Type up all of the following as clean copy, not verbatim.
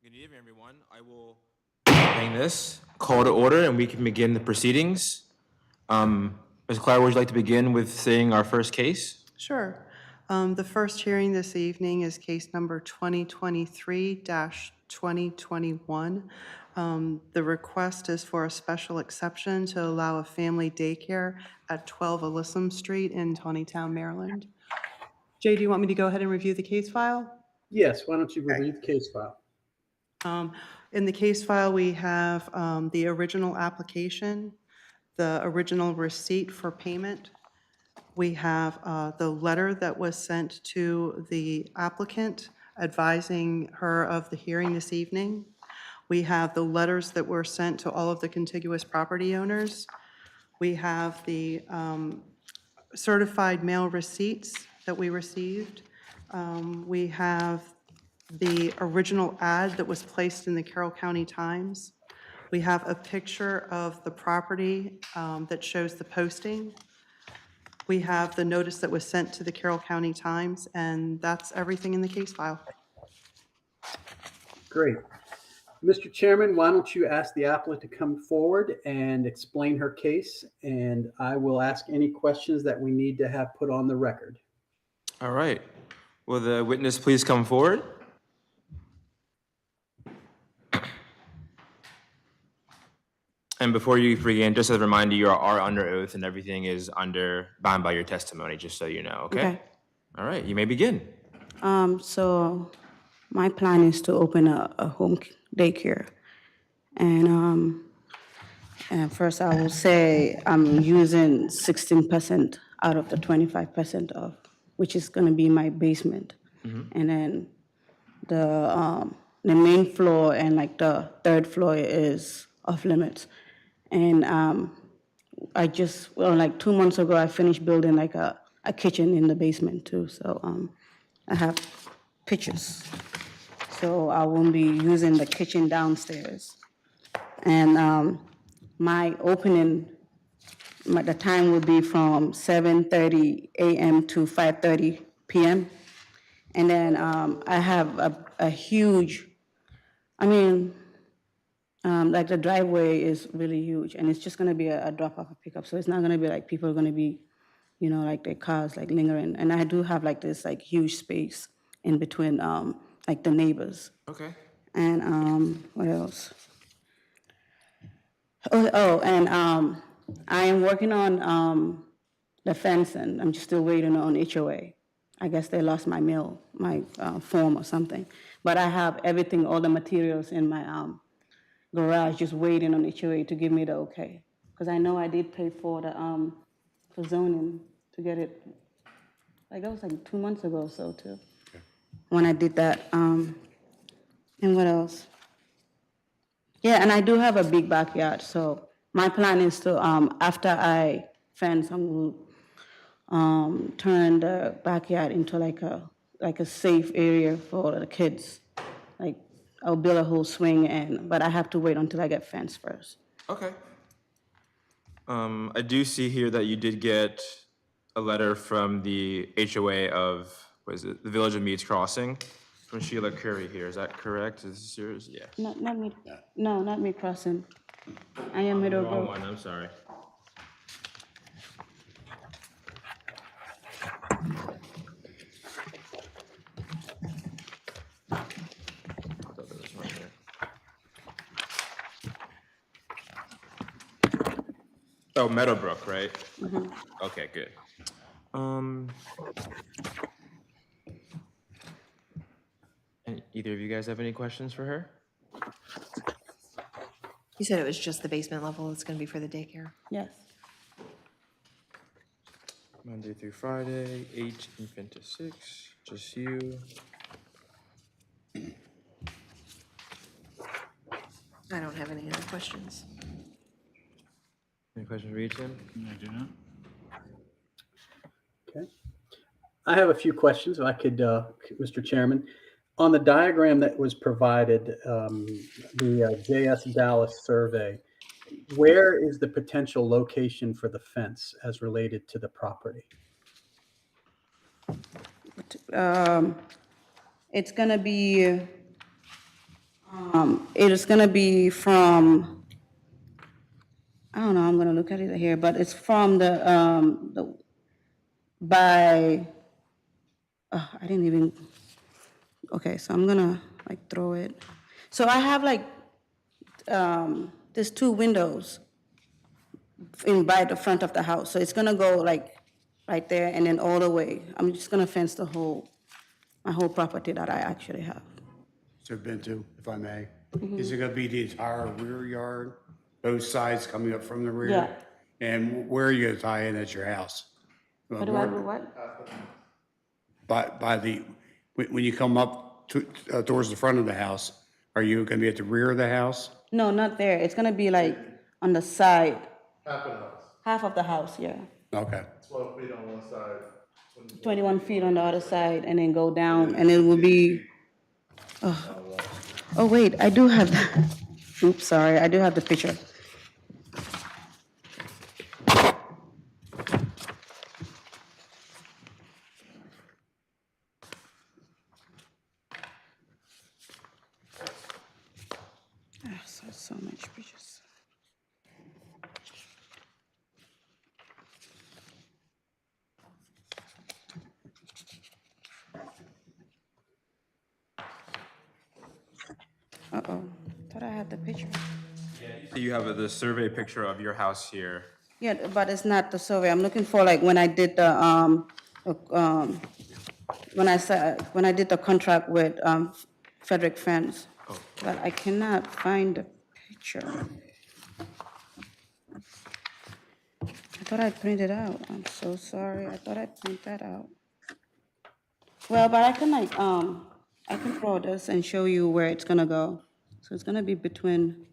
Good evening, everyone. I will bring this call to order and we can begin the proceedings. Ms. Clara, would you like to begin with saying our first case? Sure. The first hearing this evening is case number 2023-2021. The request is for a special exception to allow a family daycare at 12 Alyssum Street in Taneytown, Maryland. Jay, do you want me to go ahead and review the case file? Yes, why don't you review the case file? In the case file, we have the original application, the original receipt for payment. We have the letter that was sent to the applicant advising her of the hearing this evening. We have the letters that were sent to all of the contiguous property owners. We have the certified mail receipts that we received. We have the original ad that was placed in the Carroll County Times. We have a picture of the property that shows the posting. We have the notice that was sent to the Carroll County Times, and that's everything in the case file. Great. Mr. Chairman, why don't you ask the applicant to come forward and explain her case, and I will ask any questions that we need to have put on the record. All right. Will the witness please come forward? And before you begin, just as a reminder, you are under oath and everything is bound by your testimony, just so you know, okay? Okay. All right, you may begin. So my plan is to open a home daycare. And first I will say I'm using 16% out of the 25% of, which is gonna be my basement. And then the main floor and like the third floor is off limits. And I just, like 2 months ago, I finished building like a kitchen in the basement too. So I have pictures. So I won't be using the kitchen downstairs. And my opening, the time will be from 7:30 a.m. to 5:30 p.m. And then I have a huge, like the driveway is really huge, and it's just gonna be a drop-off, a pickup. So it's not gonna be like people are gonna be, like their cars like lingering. And I do have like this like huge space in between like the neighbors. Okay. And what else? And I am working on the fence, and I'm just still waiting on HOA. I guess they lost my mail, my form or something. But I have everything, all the materials in my garage, just waiting on HOA to give me the okay. Because I know I did pay for the for zoning to get it. Like that was like 2 months ago or so too. Okay. When I did that. And what else? Yeah, and I do have a big backyard. So my plan is to after I fence, I'm gonna turn the backyard into like a safe area for the kids. Like I'll build a whole swing, but I have to wait until I get fence first. Okay. I do see here that you did get a letter from the HOA of, what is it, the Village of Meads Crossing, from Sheila Curry here. Is that correct? Is this yours? Yes. Not me. No, not me crossing. I am The wrong Middlebrook. one, I'm sorry. I thought there was one here. Oh, Meadowbrook, right? Mm-hmm. Okay, good. And either of you guys have any questions for her? You said it was just the basement level it's going to be for the daycare? Yes. Monday through Friday, 8 infant to 6, just you. I don't have any other questions. Any questions for you, Tim? I do not. Okay. I have a few questions, if I could, Mr. Chairman. On the diagram that was provided, the JS Dallas survey, where is the potential location for the fence as related to the property? It's gonna be It is gonna be from, I don't know, I'm gonna look at it here, but it's from by, I didn't even, okay, so I'm gonna like throw it. So I have like, there's 2 windows in by the front of the house, so it's gonna go like right there and then all the way. I'm just gonna fence my whole property that I actually have. Mr. Bintu, if I may, is it gonna be the entire rear yard, both sides coming up from the rear? Yeah. And where are you gonna tie in at your house? What do I do, what? By the, when you come up towards the front of the house, are you gonna be at the rear of the house? No, not there, it's gonna be like on the side. Half of the house, Half of the house, yeah. Okay. 12 feet on one side. 21 feet on the other side and then go down and it will be, oh wait, I do have, oops, sorry, I do have the picture. So much pictures. Uh-oh, thought I had the picture. So you have the survey picture of your house here. Yeah, but it's not the survey. I'm looking for like when I did the, when I did the contract with, Frederick Fence. But I cannot find the picture. I thought I printed out. I'm so sorry. I thought I printed that out. Well, but I can like, I can draw this and show you where it's gonna go. So it's gonna be between,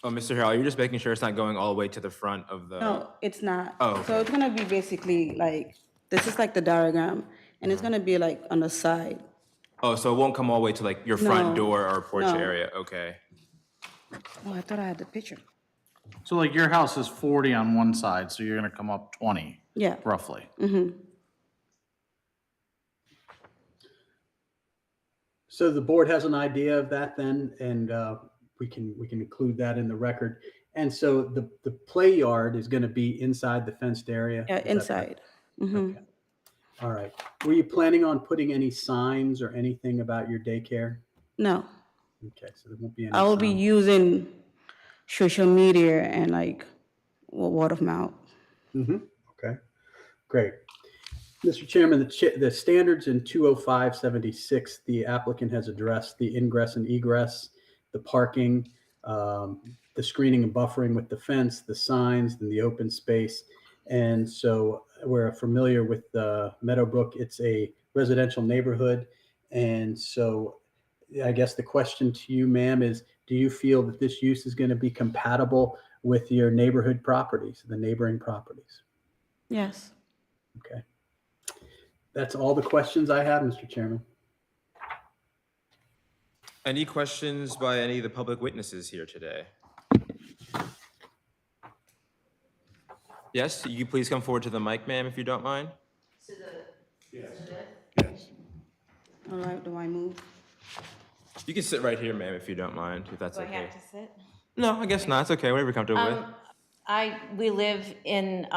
Oh, Mr. Harrell, you're just making sure it's not going all the way to the front of the... no, it's not. Oh, okay. So it's gonna be basically like, this is like the diagram, and it's gonna be like on the side. Oh, so it won't come all the way to like your front No, door or porch no. area, okay. Oh, I thought I had the picture. So like your house is 40 on one side, so you're gonna come up 20, Yeah. roughly. So the board has an idea of that then, and we can include that in the record. And so the play yard is going to be inside the fenced area? Yeah, Is that inside. correct? Okay. All right. Were you planning on putting any signs or anything about your daycare? No, Okay, so there won't be any I will be signs. using social media and like word of mouth. Okay, great. Mr. Chairman, the standards in 20576, the applicant has addressed the ingress and egress, the parking, the screening and buffering with the fence, the signs, and the open space. And so we're familiar with Meadowbrook. It's a residential neighborhood. And so I guess the question to you, ma'am, is do you feel that this use is going to be compatible with your neighborhood properties, the neighboring properties? Yes. Okay. That's all the questions I have, Mr. Chairman. Any questions by any of the public witnesses here today? Yes, you please come forward to the mic, ma'am, if you don't mind. All right, do I move? You can sit right here, ma'am, if you don't mind, if that's Do I okay. have to sit? No, I guess not. It's okay, whatever you're comfortable with. We live in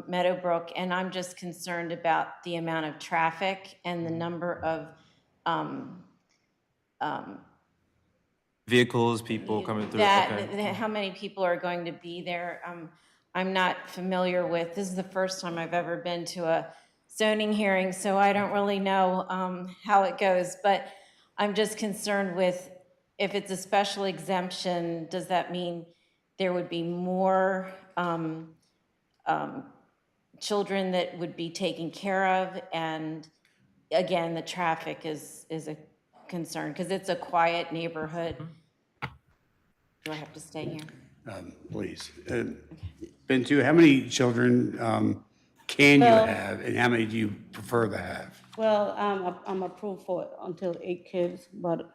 Meadowbrook, and I'm just concerned about the amount of traffic and the number of Vehicles, people coming through, okay. how many people are going to be there. I'm not familiar with, this is the first time I've ever been to a zoning hearing, so I don't really know how it goes, but I'm just concerned with if it's a special exemption, does that mean there would be more children that would be taken care of? And again, the traffic is a concern because it's a quiet neighborhood. Do I have to stay here? Please. Bintu, how many children can you have, and how many do you prefer to have? Well, I'm approved for until 8 kids, but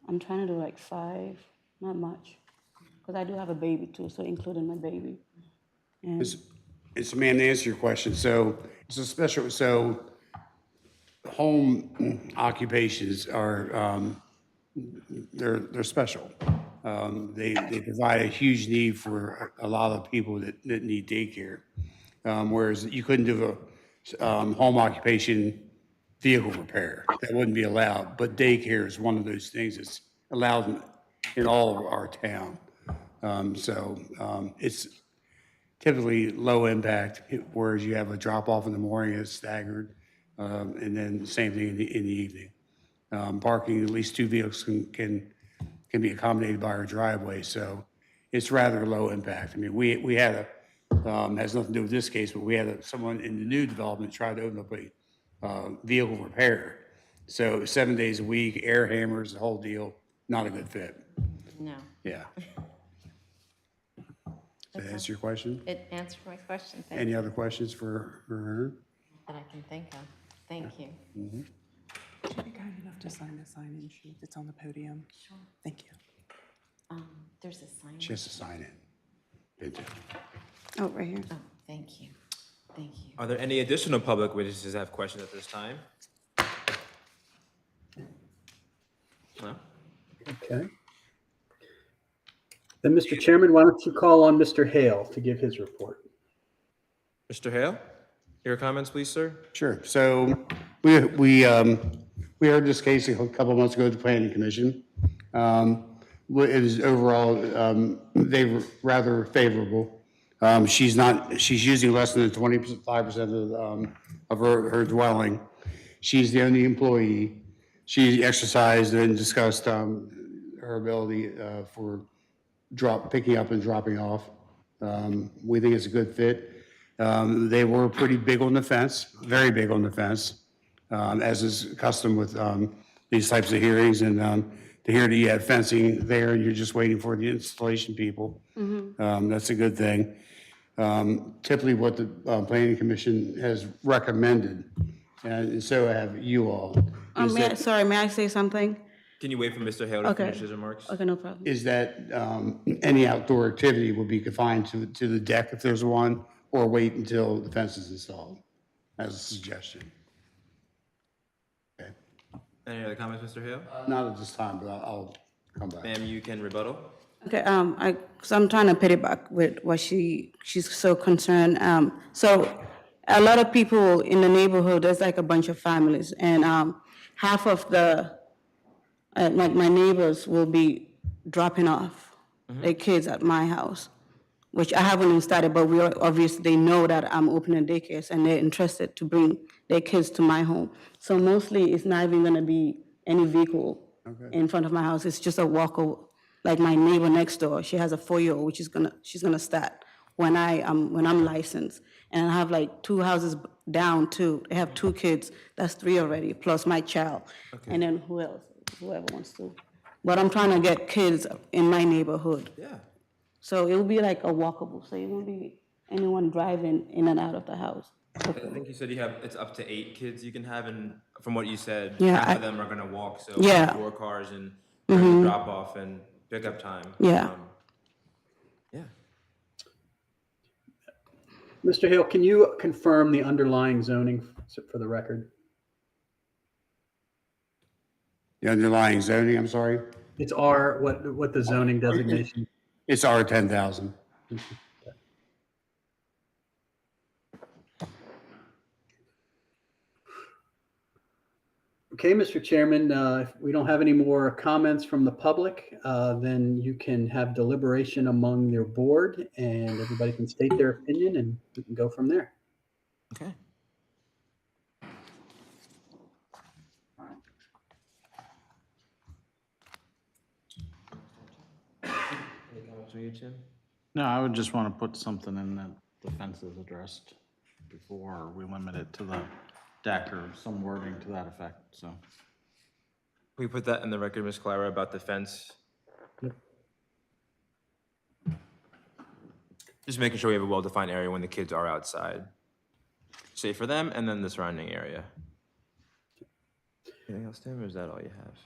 I'm trying to do like 5, not much. Because I do have a baby too, so including my baby. And It's, ma'am, to answer your question, so it's a special, so home occupations are, they're special. They provide a huge need for a lot of people that need daycare. Whereas you couldn't do a home occupation vehicle repair. That wouldn't be allowed. But daycare is one of those things that's allowed in all of our town. It's typically low impact, whereas you have a drop off in the morning, it's staggered, and then the same thing in the evening. Parking, at least 2 vehicles can be accommodated by our driveway, so it's rather low impact. I mean, we had has nothing to do with this case, but we had someone in the new development try to open up a vehicle repair. So 7 days a week, air hammers, the whole deal, not a good fit. No, Yeah. Does that answer your question? it answered my question. Thank Any you. other questions for her? That I can think of. Thank you. Would you be kind enough to sign the sign-in sheet that's on the podium? Sure. Thank you. There's a sign. She has to sign it. Bintu. Oh, right here. Oh, thank you. Thank you. Are there any additional public witnesses that have questions at this time? No? Okay. Then, Mr. Chairman, why don't you call on Mr. Hale to give his report? Mr. Hale, your comments, please, sir? Sure. So we heard this case a couple of months ago at the Planning Commission. It was overall, they were rather favorable. She's using less than 25% of her dwelling. She's the only employee. She exercised and discussed her ability for picking up and dropping off. We think it's a good fit. They were pretty big on the fence, very big on the fence, as is custom with these types of hearings. And to hear that you had fencing there, you're just waiting for the installation people. That's a good thing. Typically what the Planning Commission has recommended, and so have you all, is that, May I say something? Can you wait for Mr. Hale to Okay. finish his remarks? Okay, no problem. is that any outdoor activity will be confined to the deck if there's one, or wait until the fence is installed, as a suggestion. Okay. Any other comments, Mr. Hale? Not at this time, but I'll come back. Ma'am, you can rebuttal. Okay, so I'm trying to piggyback with what she's so concerned. So a lot of people in the neighborhood, there's like a bunch of families, and half of the, like my neighbors will be dropping off their kids at my house, which I haven't even started, but obviously they know that I'm opening daycares and they're interested to bring their kids to my home. So mostly it's not even gonna be any vehicle in front of my house. It's just a walk. Like my neighbor next door, she has a 4-year-old, which she's gonna start when I'm licensed. And I have like 2 houses down too. They have 2 kids. That's 3 already, plus my child. And then who else? Whoever wants to. But I'm trying to get kids in my neighborhood. Yeah. So it will be like a walkable. So it won't be anyone driving in and out of the house. I think you said it's up to 8 kids you can have, and from what you said, Yeah, half I- of them are gonna walk, so Yeah. 4 cars and during the drop off and pickup time. Yeah. Yeah. Mr. Hale, can you confirm the underlying zoning for the record? The underlying zoning, I'm sorry, It's R, what the zoning designation? it's R 10,000. Okay, Mr. Chairman, if we don't have any more comments from the public, then you can have deliberation among your board and everybody can state their opinion and we can go from there. Okay. Any comments from you, Tim? No, I would just want to put something in that the fence is addressed before we limit it to the deck or some wording to that effect, so. Can we put that in the record, Ms. Clara, about the fence? Just making sure we have a well-defined area when the kids are outside. Safe for them and then the surrounding area. Anything else, Tim, or is that all you have?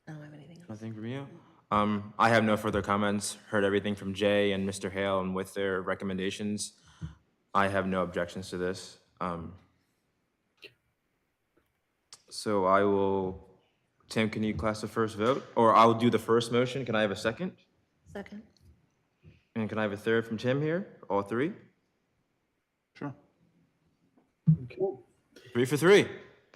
I don't have anything else. Nothing from you? I have no further comments. Heard everything from Jay and Mr. Hale and with their recommendations. I have no objections to this. So I will, Tim, can you class the first vote? Or I'll do the first motion. Can I have a second? Second. And can I have a third from Tim here? All three? Sure. Okay. 3 for 3.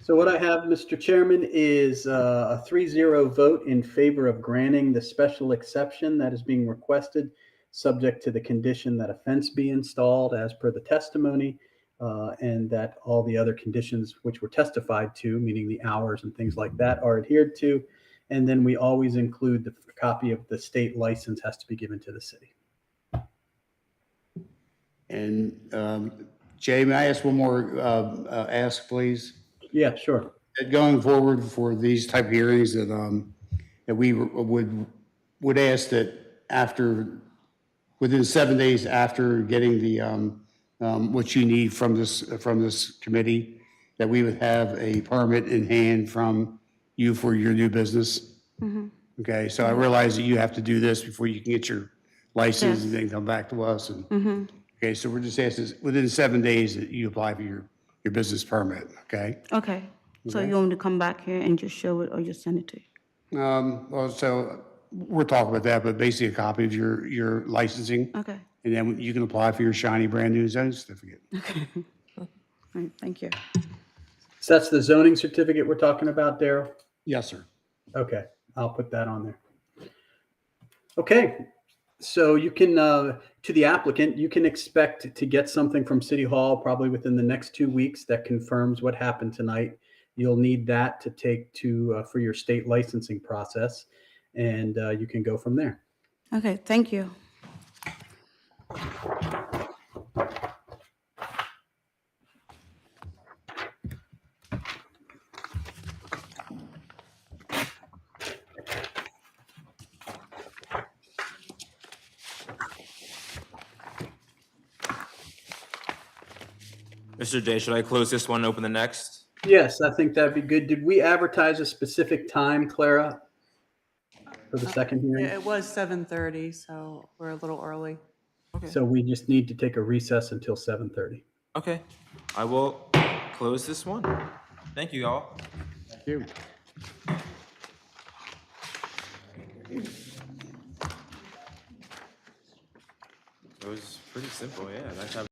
So what I have, Mr. Chairman, is a 3-0 vote in favor of granting the special exception that is being requested, subject to the condition that a fence be installed as per the testimony, and that all the other conditions which were testified to, meaning the hours and things like that, are adhered to. And then we always include the copy of the state license has to be given to the city. And Jay, may I ask one more ask, please? Yeah, sure. Going forward for these type hearings that we would ask that within 7 days after getting the, what you need from this committee, that we would have a permit in hand from you for your new business. Okay, so I realize that you have to do this before you can get your license and then come back to us. And okay, so we're just asking within 7 days that you apply for your business permit, okay? Okay, so you want me to come back here and just show it or just send it to you? Well, so we're talking about that, but basically a copy of your licensing. Okay, And then you can apply for your shiny brand new zoning certificate. all right, thank you. So that's the zoning certificate we're talking about, Daryl? Yes, sir. Okay, I'll put that on there. Okay, so you can, to the applicant, you can expect to get something from City Hall probably within the next 2 weeks that confirms what happened tonight. You'll need that to take to, for your state licensing process, and you can go from there. Okay, thank you. Mr. Day, should I close this one and open the next? Yes, I think that'd be good. Did we advertise a specific time, Clara, for the second Yeah, hearing? it was 7:30, so we're a little early. So we just need to take a recess until 7:30. Okay, I will close this one. Thank you, all. Thank you. It was pretty simple, yeah. Nice having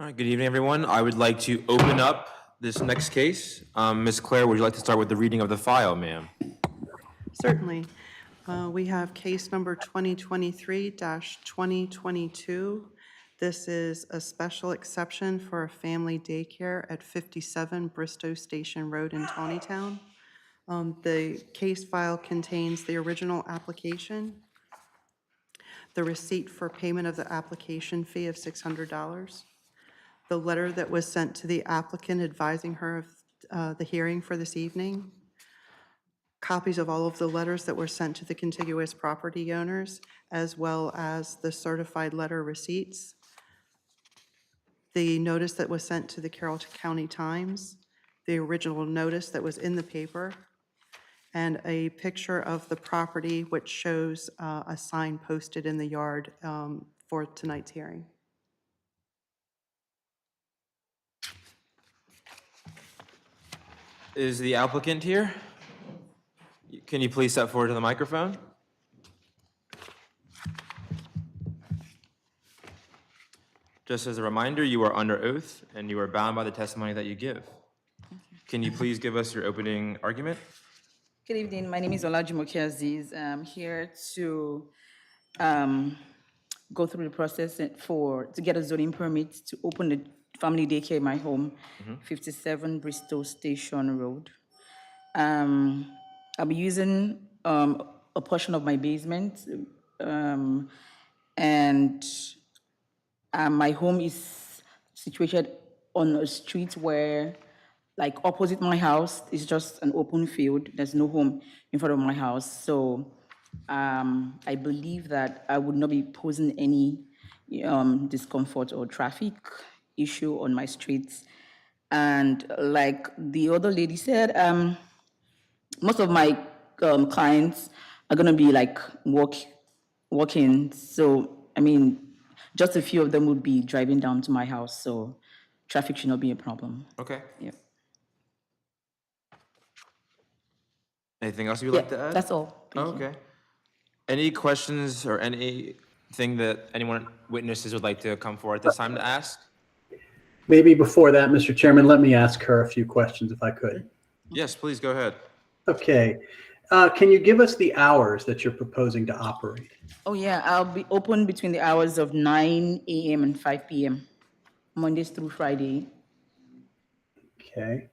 All right, good evening, everyone. I would like to open up this next case. Ms. Claire, would you like to start with the reading of the file, ma'am? Certainly. We have case number 2023-2022. This is a special exception for a family daycare at 57 Bristow Station Road in Taneytown. The case file contains the original application, the receipt for payment of the application fee of $600, the letter that was sent to the applicant advising her of the hearing for this evening, copies of all of the letters that were sent to the contiguous property owners, as well as the certified letter receipts, the notice that was sent to the Carroll County Times, the original notice that was in the paper, and a picture of the property which shows a sign posted in the yard for tonight's hearing. Is the applicant here? Can you please step forward to the microphone? Just as a reminder, you are under oath and you are bound by the testimony that you give. Can you please give us your opening argument? Good evening. My name is Olajumoke Aziz. I'm here to go through the process to get a zoning permit to open the family daycare in my home, 57 Bristol Station Road. I'll be using a portion of my basement, and my home is situated on a street where, like, opposite my house is just an open field. There's no home in front of my house. So I believe that I would not be posing any discomfort or traffic issue on my streets. And like the other lady said, most of my clients are gonna be like walking. So, I mean, just a few of them would be driving down to my house. So traffic should not be a problem. Okay. Yeah. Anything else you'd like to add? That's all. Thank you. Okay. Any questions or anything that anyone witnesses would like to come forward at this time to ask? Maybe before that, Mr. Chairman, let me ask her a few questions if I could. Yes, please go ahead. Okay. Can you give us the hours that you're proposing to operate? Oh, yeah, I'll be open between the hours of 9 a.m. and 5 p.m., Mondays through Friday. Okay.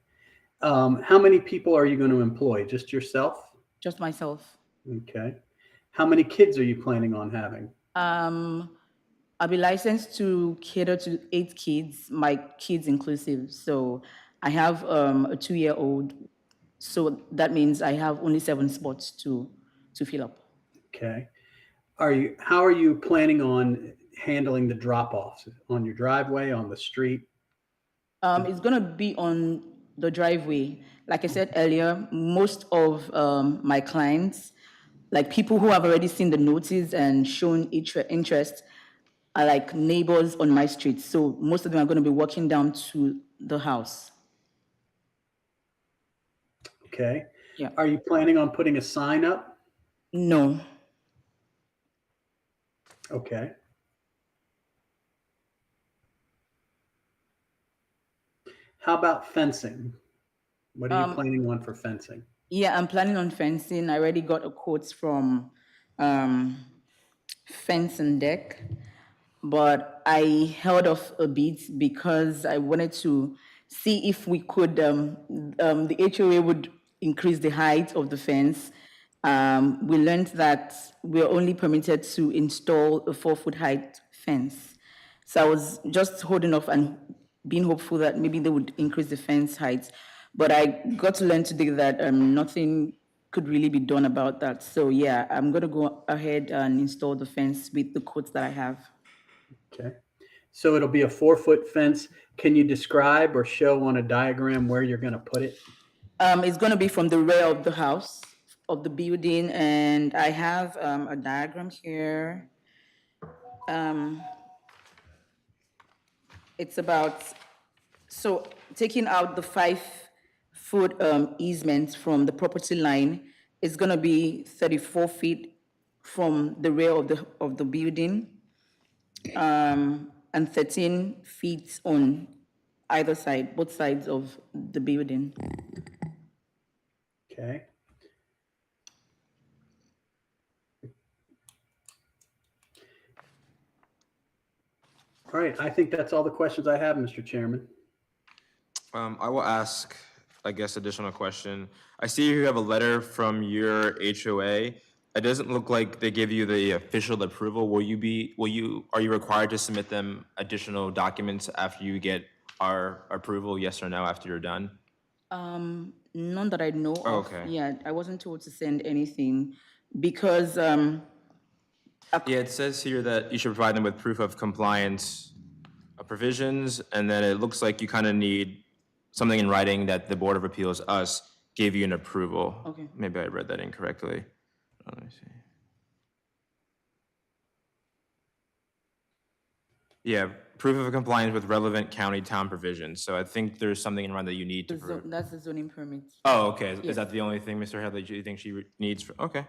How many people are you going to employ? Just yourself? Just myself. Okay. How many kids are you planning on having? I'll be licensed to cater to 8 kids, my kids inclusive. So I have a 2-year-old. So that means I have only 7 spots to fill up. Okay. How are you planning on handling the drop-offs? On your driveway, on the street? It's gonna be on the driveway. Like I said earlier, most of my clients, like people who have already seen the notice and shown interest, are like neighbors on my street. So most of them are gonna be walking down to the house. Okay. Yeah. Are you planning on putting a sign up? No. Okay. How about fencing? What are you planning on for fencing? Yeah, I'm planning on fencing. I already got a quote from Fence and Deck, but I held off a bit because I wanted to see if we could, the HOA would increase the height of the fence. We learned that we're only permitted to install a 4-foot height fence. So I was just holding off and being hopeful that maybe they would increase the fence height. But I got to learn today that nothing could really be done about that. So yeah, I'm gonna go ahead and install the fence with the quotes that I have. Okay. So it'll be a 4-foot fence. Can you describe or show on a diagram where you're going to put it? It's gonna be from the rear of the house, of the building, and I have a diagram here. It's about, so taking out the 5-foot easement from the property line, it's gonna be 34 feet from the rear of the building. And and 13 feet on either side, both sides of the building. Okay. All right, I think that's all the questions I have, Mr. Chairman. I will ask, I guess, additional question. I see you have a letter from your HOA. It doesn't look like they give you the official approval. Are you required to submit them additional documents after you get our approval, yes or no, after you're done? None that I know of. Okay. Yeah, I wasn't told to send anything because, Yeah, it says here that you should provide them with proof of compliance provisions, and then it looks like you kind of need something in writing that the Board of Appeals, us, gave you an approval. Okay. Maybe I read that incorrectly. Let me see. Yeah, proof of compliance with relevant county town provisions. So I think there's something in writing that you need to prove. that's the zoning permit. Oh, okay. Is Yes. that the only thing, Mr. Headley, you think she needs? Okay.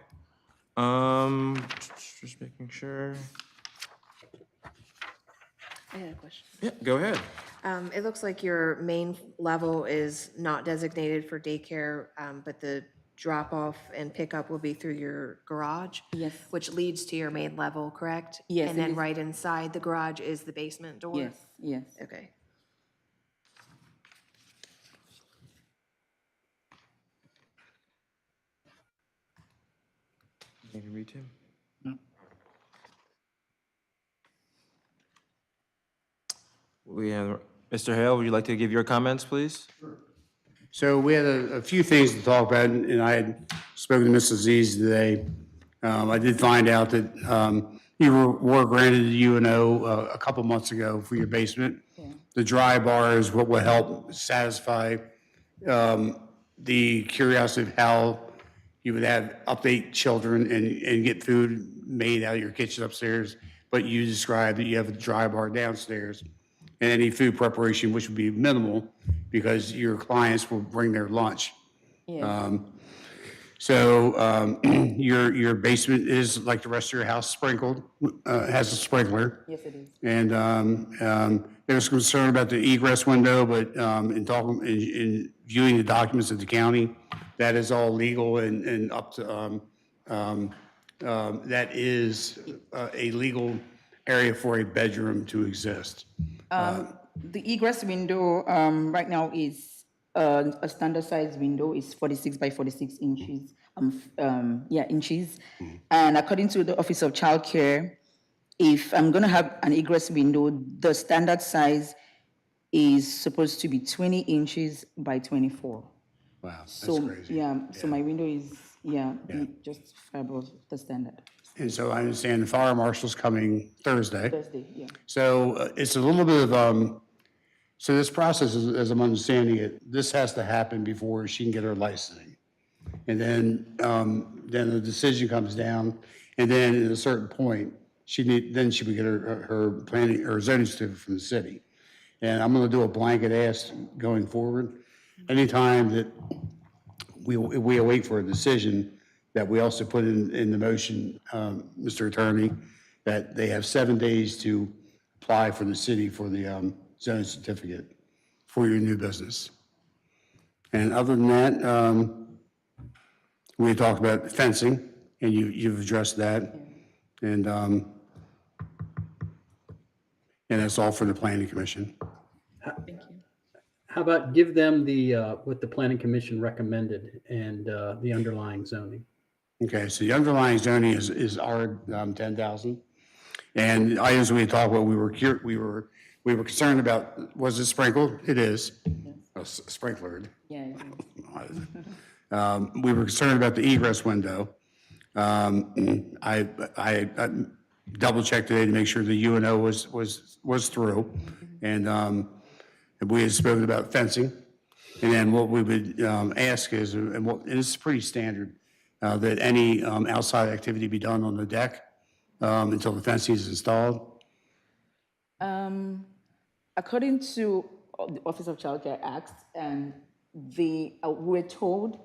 Just making sure. I had a question. Yeah, go ahead. It looks like your main level is not designated for daycare, but the drop-off and pickup will be through your garage? Yes. Which leads to your main level, correct? Yes, And it then is. right inside the garage is the basement door? Yes, yes. Okay. You can read, Tim. We have, Mr. Hale, would you like to give your comments, please? So we had a few things to talk about, and I had spoken to Mrs. Aziz today. I did find out that you were granted a UNO a couple months ago for your basement. The dry bar is what will help satisfy the curiosity of how you would have update children and get food made out of your kitchen upstairs, but you described that you have a dry bar downstairs, and any food preparation, which would be minimal, because your clients will bring their lunch. Yes. So your basement is, like the rest of your house, sprinkled, has a sprinkler. Yes, it is. And there was concern about the egress window, but in viewing the documents of the county, that is all legal and up to, that is a legal area for a bedroom to exist. The egress window right now is a standard size window is 46 by 46 inches. Inches. And according to the Office of Child Care, if I'm going to have an egress window, the standard size is supposed to be 20 inches by 24. Wow, that's So, crazy. yeah, so my window is, just far above the standard. And so I understand the fire marshal's coming Thursday. Thursday, yeah. So it's a little bit of, so this process, as I'm understanding it, this has to happen before she can get her licensing. And then the decision comes down, and then at a certain point, she would get her planning, or zoning certificate from the city. And I'm gonna do a blanket ask going forward. Anytime that we await for a decision, that we also put in the motion, Mr. Attorney, that they have 7 days to apply for the city for the zoning certificate for your new business. And other than that, we talked about fencing, and you've addressed that. And that's all for the planning commission. Thank you. How about give them the, what the planning commission recommended and the underlying zoning? Okay, so the underlying zoning is R 10,000. And the items we talked about, we were concerned about, was it sprinkled? It is. Oh, sprinklered. Yeah. We were concerned about the egress window. I double checked today to make sure the UNO was through. And we had spoken about fencing. And then what we would ask is, and it's pretty standard, that any outside activity be done on the deck until the fencing is installed. According to the Office of Child Care Act, and we were told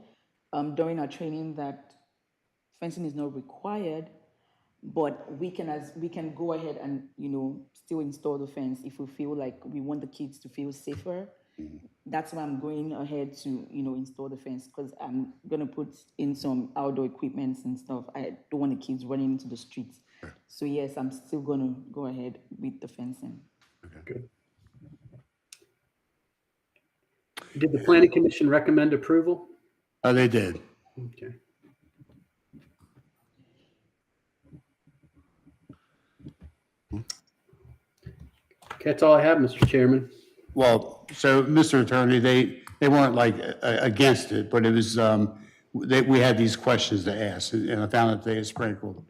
during our training that fencing is not required, but we can go ahead and, still install the fence if we feel like we want the kids to feel safer. That's why I'm going ahead to, install the fence, because I'm gonna put in some outdoor equipments and stuff. I don't want the kids running into the streets. So yes, I'm still gonna go ahead with the fencing. Good. Did the planning commission recommend approval? They did. Okay. Okay, that's all I have, Mr. Chairman. Well, so, Mr. Attorney, they weren't like against it, but it was, we had these questions to ask, and I found that they had sprinklered,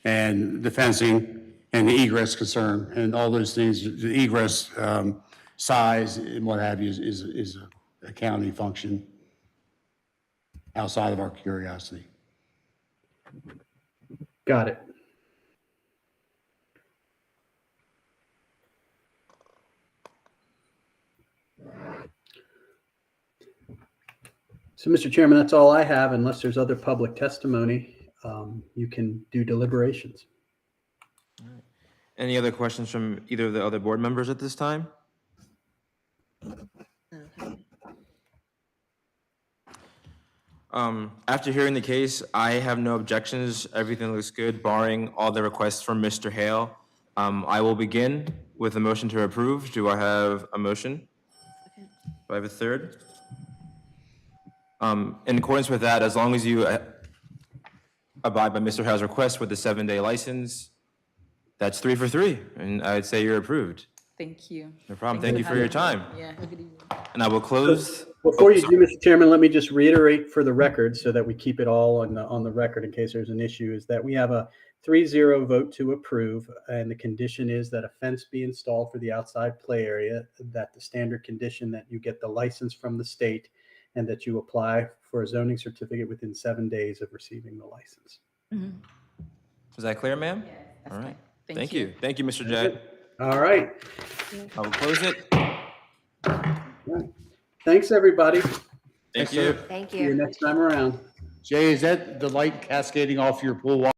and the fencing and the egress concern and all those things. The egress, size and what have you is a county function outside of our curiosity. Got it. So, Mr. Chairman, that's all I have. Unless there's other public testimony, you can do deliberations. Any other questions from either of the other board members at this time? After hearing the case, I have no objections. Everything looks good, barring all the requests from Mr. Hale. I will begin with a motion to approve. Do I have a motion? Do I have a third? In accordance with that, as long as you abide by Mr. Hale's request with the 7-day license, that's 3 for 3, and I'd say you're approved. Thank you. No problem. Thank you for your time. Yeah, have a good evening. And I will close. Before you do, Mr. Chairman, let me just reiterate for the record so that we keep it all on the record in case there's an issue, is that we have a 3-0 vote to approve, and the condition is that a fence be installed for the outside play area, that the standard condition that you get the license from the state, and that you apply for a zoning certificate within 7 days of receiving the license. Is that clear, ma'am? All right. Thank you. Thank you, Mr. Jett. All right. I will close it. Thanks, everybody. Thank you. Thank See you you. next time around. Jay, is that the light cascading off your pool